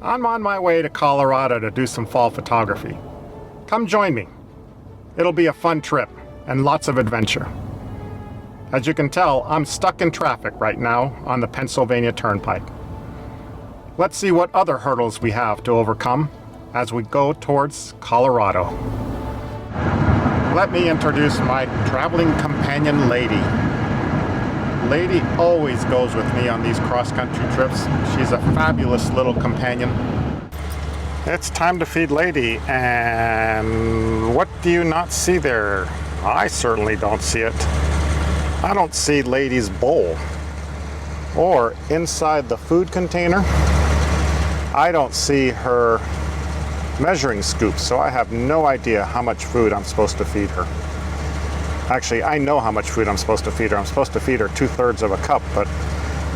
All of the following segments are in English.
I'm on my way to Colorado to do some fall photography. Come join me. It'll be a fun trip and lots of adventure. As you can tell, I'm stuck in traffic right now on the Pennsylvania Turnpike. Let's see what other hurdles we have to overcome as we go towards Colorado. Let me introduce my traveling companion, Lady. Lady always goes with me on these cross-country trips. She's a fabulous little companion. It's time to feed Lady, and what do you not see there? I certainly don't see it. I don't see Lady's bowl, or inside the food container, I don't see her measuring scoop, so I have no idea how much food I'm supposed to feed her. Actually, I know how much food I'm supposed to feed her. I'm supposed to feed her 2/3 of a cup, but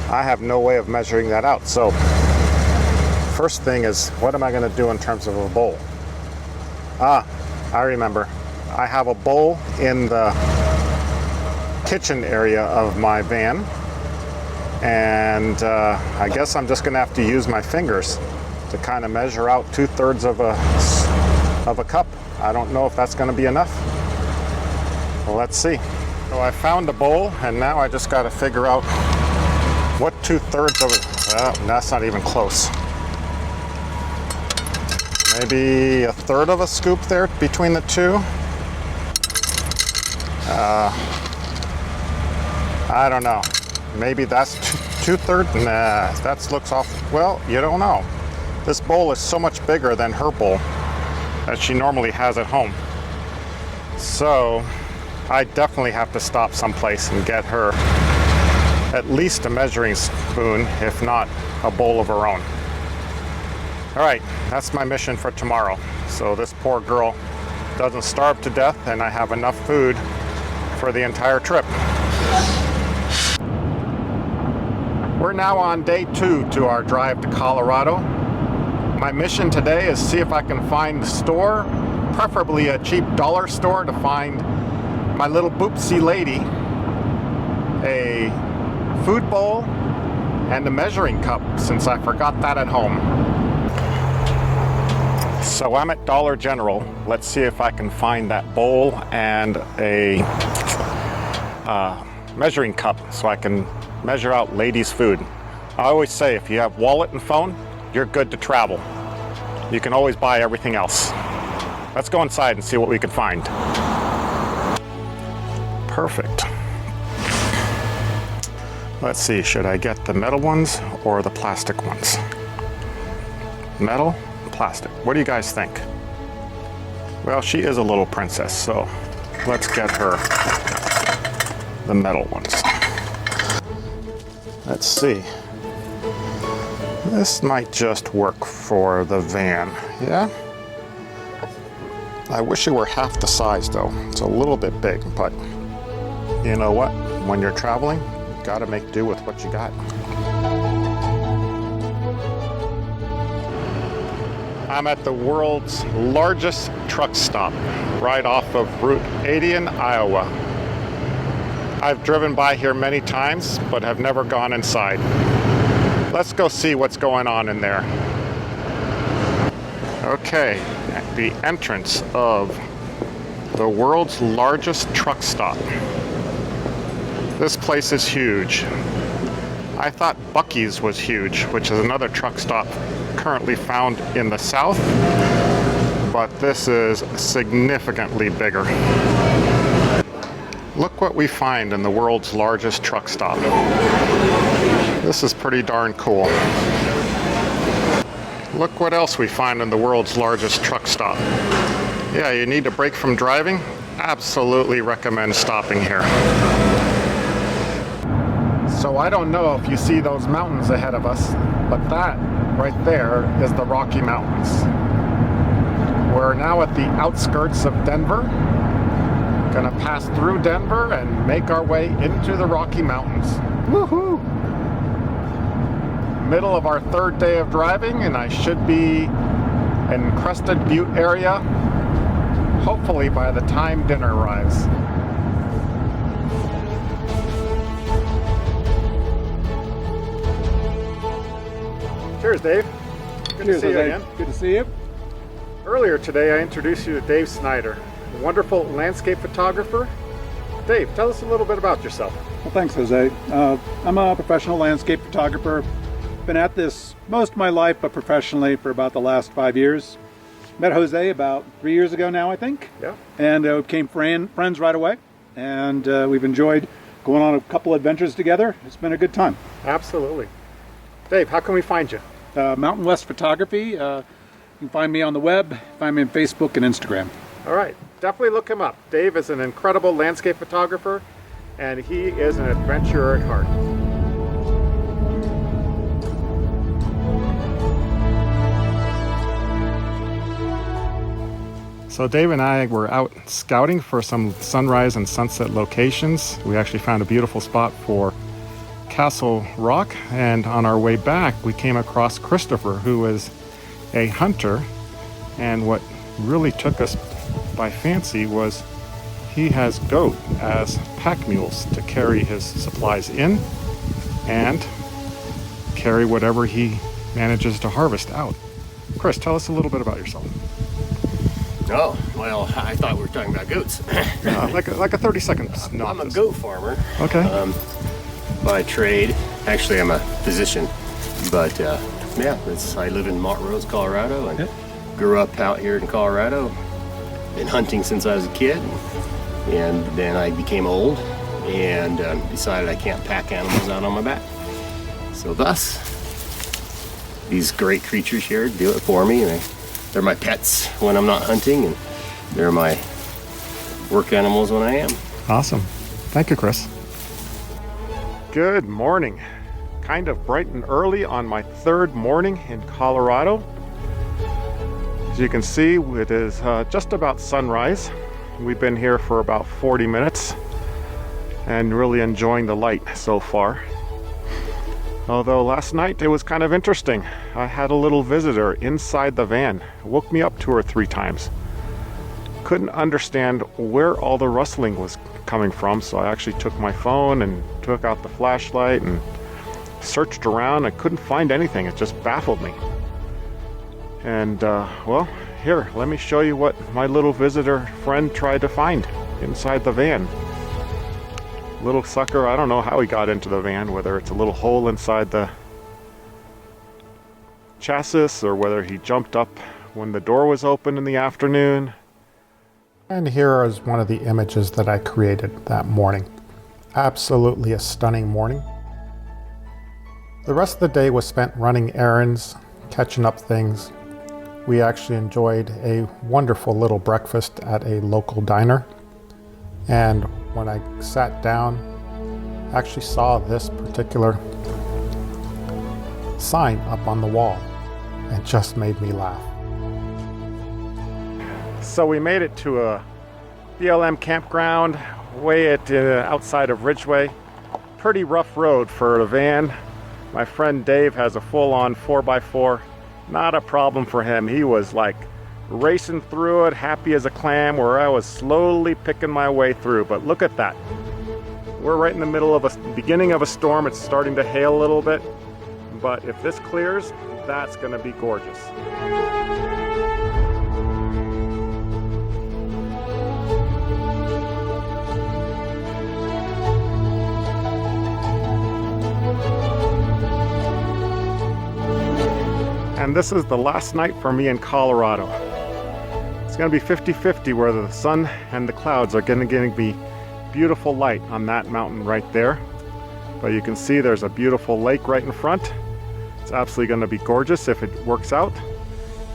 I have no way of measuring that out. So first thing is, what am I going to do in terms of a bowl? I remember. I have a bowl in the kitchen area of my van, and I guess I'm just going to have to use my fingers to kind of measure out 2/3 of a cup. I don't know if that's going to be enough. Well, let's see. So I found a bowl, and now I just got to figure out what 2/3 of it. Well, that's not even close. Maybe 1/3 of a scoop there between the two. I don't know. Maybe that's 2/3. Nah, that looks off. Well, you don't know. This bowl is so much bigger than her bowl that she normally has at home. So I definitely have to stop someplace and get her at least a measuring spoon, if not a bowl of her own. All right, that's my mission for tomorrow. So this poor girl doesn't starve to death, and I have enough food for the entire trip. We're now on day 2 to our drive to Colorado. My mission today is see if I can find a store, preferably a cheap dollar store, to find my little boopsie Lady a food bowl and a measuring cup, since I forgot that at home. So I'm at Dollar General. Let's see if I can find that bowl and a measuring cup so I can measure out Lady's food. I always say, if you have wallet and phone, you're good to travel. You can always buy everything else. Let's go inside and see what we can find. Perfect. Let's see, should I get the metal ones or the plastic ones? Metal, plastic. What do you guys think? Well, she is a little princess, so let's get her the metal ones. Let's see. This might just work for the van, yeah? I wish it were half the size though. It's a little bit big, but you know what? When you're traveling, you gotta make do with what you got. I'm at the world's largest truck stop, right off of Route 80 in Iowa. I've driven by here many times, but have never gone inside. Let's go see what's going on in there. Okay, at the entrance of the world's largest truck stop. This place is huge. I thought Buc-ee's was huge, which is another truck stop currently found in the south, but this is significantly bigger. Look what we find in the world's largest truck stop. This is pretty darn cool. Look what else we find in the world's largest truck stop. Yeah, you need a break from driving? Absolutely recommend stopping here. So I don't know if you see those mountains ahead of us, but that right there is the Rocky Mountains. We're now at the outskirts of Denver. Gonna pass through Denver and make our way into the Rocky Mountains. Woohoo! Middle of our 3rd day of driving, and I should be in Crested Butte area, hopefully by the time dinner arrives. Cheers, Dave. Good Cheers, to see you Jose. again. Good to see you. Earlier today, I introduced you to Dave Snyder, a wonderful landscape photographer. Dave, tell us a little bit about yourself. Well, thanks, Jose. I'm a professional landscape photographer. Been at this most of my life, but professionally for about the last 5 years. Met Jose about 3 years ago now, I think. Yeah. And became friends right away. And we've enjoyed going on a couple adventures together. It's been a good time. Absolutely. Dave, how can we find you? Mountain West Photography. You can find me on the web. Find me on Facebook and Instagram. All right, definitely look him up. Dave is an incredible landscape photographer, and he is an adventurer at heart. So Dave and I were out scouting for some sunrise and sunset locations. We actually found a beautiful spot for Castle Rock, and on our way back we came across Christopher, who is a hunter, and what really took us by fancy was he has goat as pack mules to carry his supplies in and carry whatever he manages to harvest out. Chris, tell us a little bit about yourself. Oh, well, I thought we were talking about goats. Like a 30-second synopsis. I'm a goat farmer. Okay. By trade. Actually, I'm a physician. But, yeah, I live in Montrose, Colorado, and grew up out here in Colorado. Been hunting since I was a kid. And then I became old and decided I can't pack animals out on my back. So thus, these great creatures here do it for me. They're my pets when I'm not hunting, and they're my work animals when I am. Awesome. Thank you, Chris. Good morning. Kind of bright and early on my third morning in Colorado. As you can see, it is just about sunrise. We've been here for about 40 minutes and really enjoying the light so far. Although last night it was kind of interesting. I had a little visitor inside the van. It woke me up 2 or 3 times. Couldn't understand where all the rustling was coming from, so I actually took my phone and took out the flashlight and searched around. I couldn't find anything. It just baffled me. And well, here, let me show you what my little visitor friend tried to find inside the van. Little sucker, I don't know how he got into the van, whether it's a little hole inside the chassis or whether he jumped up when the door was open in the afternoon. And here is one of the images that I created that morning. Absolutely a stunning morning. The rest of the day was spent running errands, catching up things. We actually enjoyed a wonderful little breakfast at a local diner. And when I sat down, I actually saw this particular sign up on the wall. It just made me laugh. So we made it to a BLM campground way outside of Ridgeway. Pretty rough road for a van. My friend Dave has a full-on 4x4. Not a problem for him. He was like racing through it, happy as a clam, where I was slowly picking my way through. But look at that. We're right in the middle of beginning of a storm. It's starting to hail a little bit. But if this clears, that's going to be gorgeous. And this is the last night for me in Colorado. It's going to be 50-50 where the sun and the clouds are going to be beautiful light on that mountain right there. But you can see there's a beautiful lake right in front. It's absolutely going to be gorgeous if it works out.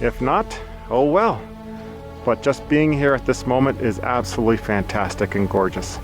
If not, oh well. But just being here at this moment is absolutely fantastic and gorgeous.